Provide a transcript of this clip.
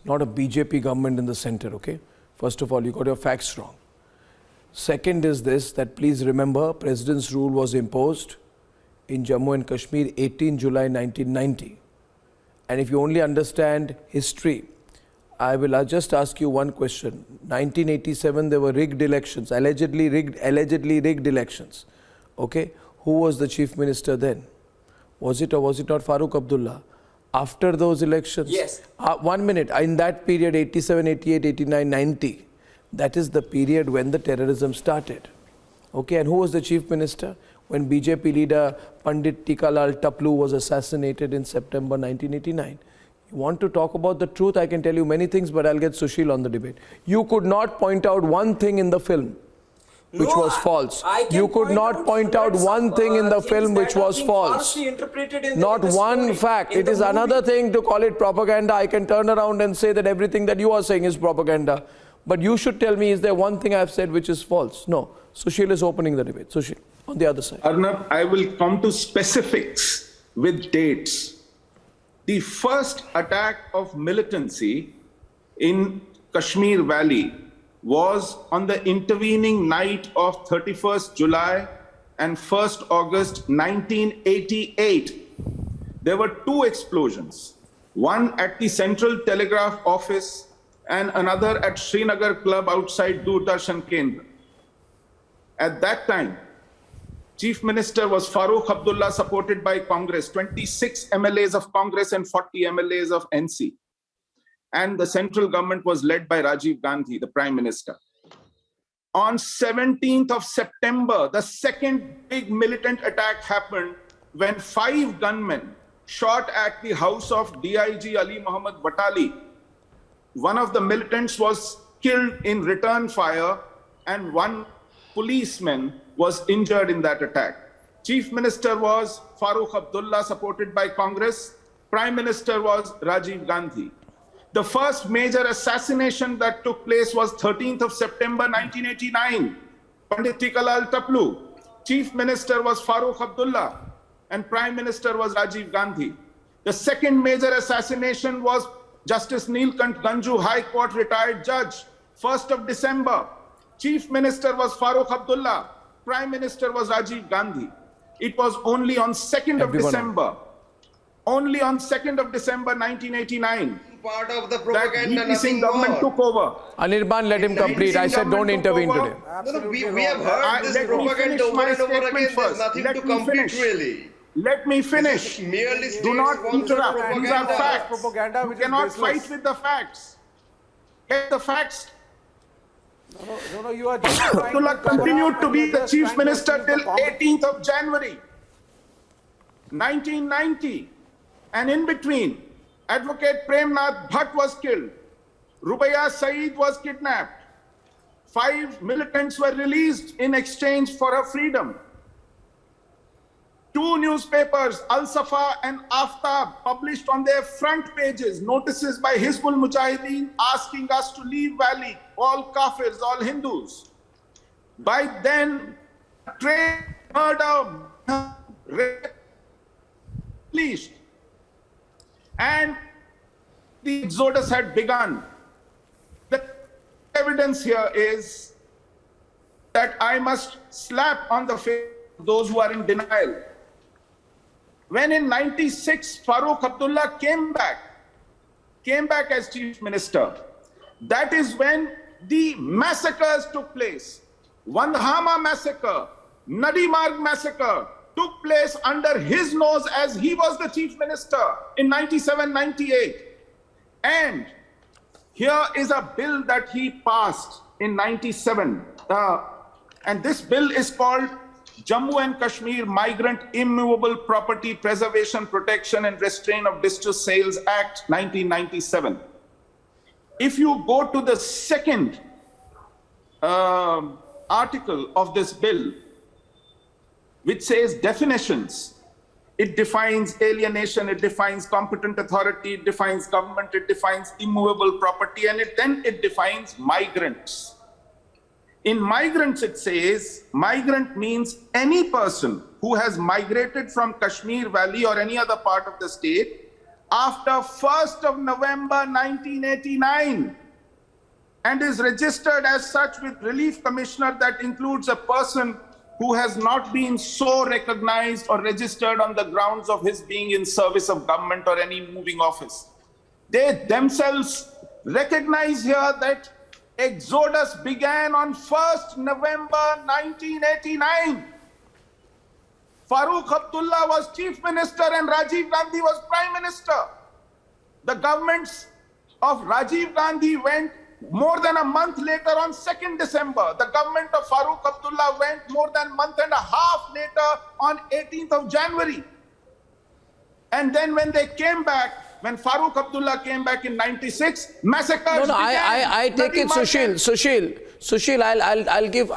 It's not a BJP government in the center, okay? First of all, you got your facts wrong. Second is this, that please remember, President's rule was imposed in Jammu and Kashmir 18 July 1990. And if you only understand history, I'll just ask you one question. 1987, there were rigged elections, allegedly rigged elections. Okay? Who was the chief minister then? Was it or was it not Farooq Abdullah? After those elections? Yes. 1 minute. In that period, 87, 88, 89, 90, that is the period when the terrorism started. Okay, and who was the chief minister? When BJP leader Pandit Tikalal Taplu was assassinated in September 1989. You want to talk about the truth? I can tell you many things, but I'll get Sushil on the debate. You could not point out one thing in the film which was false. You could not point out one thing in the film which was false. Not one fact. It is another thing to call it propaganda. I can turn around and say that everything that you are saying is propaganda. But you should tell me, is there one thing I have said which is false? No. Sushil is opening the debate. Sushil, on the other side. Arnab, I will come to specifics with dates. The first attack of militancy in Kashmir Valley was on the intervening night of 31st July and 1st August 1988. There were two explosions, one at the Central Telegraph Office and another at Srinagar Club outside Doordarshan Kendra. At that time, Chief Minister was Farooq Abdullah, supported by Congress, 26 MLAs of Congress and 40 MLAs of NC. And the central government was led by Rajiv Gandhi, the Prime Minister. On 17th of September, the second big militant attack happened when 5 gunmen shot at the house of DIG Ali Muhammad Watali. One of the militants was killed in return fire and one policeman was injured in that attack. Chief Minister was Farooq Abdullah, supported by Congress. Prime Minister was Rajiv Gandhi. The first major assassination that took place was 13th of September 1989. Pandit Tikalal Taplu. Chief Minister was Farooq Abdullah and Prime Minister was Rajiv Gandhi. The second major assassination was Justice Neelkant Ganju, High Court retired judge, 1st of December. Chief Minister was Farooq Abdullah. Prime Minister was Rajiv Gandhi. It was only on 2nd of December, only on 2nd of December 1989, part of the propaganda, that VP government took over. Anirban, let him complete. I said don't intervene today. No, we have heard this propaganda over and over again. There's nothing to complete really. Let me finish. Do not interrupt. These are facts. You cannot fight with the facts. Get the facts. No, you are just Abdullah continued to be the chief minister till 18th of January 1990. And in between, Advocate Premnath Bhatt was killed. Rubaiya Saeed was kidnapped. 5 militants were released in exchange for her freedom. 2 newspapers, Al Safa and Aftab, published on their front pages notices by Hizbul Mujahideen asking us to leave Valley, all Kafirs, all Hindus. By then, trade, murder, rape, unleashed. And the exodus had begun. The evidence here is that I must slap on the face of those who are in denial. When in 96, Farooq Abdullah came back as chief minister, that is when the massacres took place. Vandhama massacre, Nadi Marg massacre took place under his nose as he was the chief minister in 97, 98. And here is a bill that he passed in 97. And this bill is called Jammu and Kashmir Migrant Immovable Property Preservation, Protection and Restraint of Distress Sales Act 1997. If you go to the second article of this bill, which says definitions, it defines alienation, it defines competent authority, it defines government, it defines immovable property, and then it defines migrants. In migrants, it says, migrant means any person who has migrated from Kashmir Valley or any other part of the state after 1st of November 1989 and is registered as such with Relief Commissioner, that includes a person who has not been so recognized or registered on the grounds of his being in service of government or any moving office. They themselves recognize here that exodus began on 1st November 1989. Farooq Abdullah was Chief Minister and Rajiv Gandhi was Prime Minister. The governments of Rajiv Gandhi went more than a month later on 2nd December. The government of Farooq Abdullah went more than a month and a half later on 18th of January. And then when they came back, when Farooq Abdullah came back in 96, massacres began. I take it, Sushil, I'll give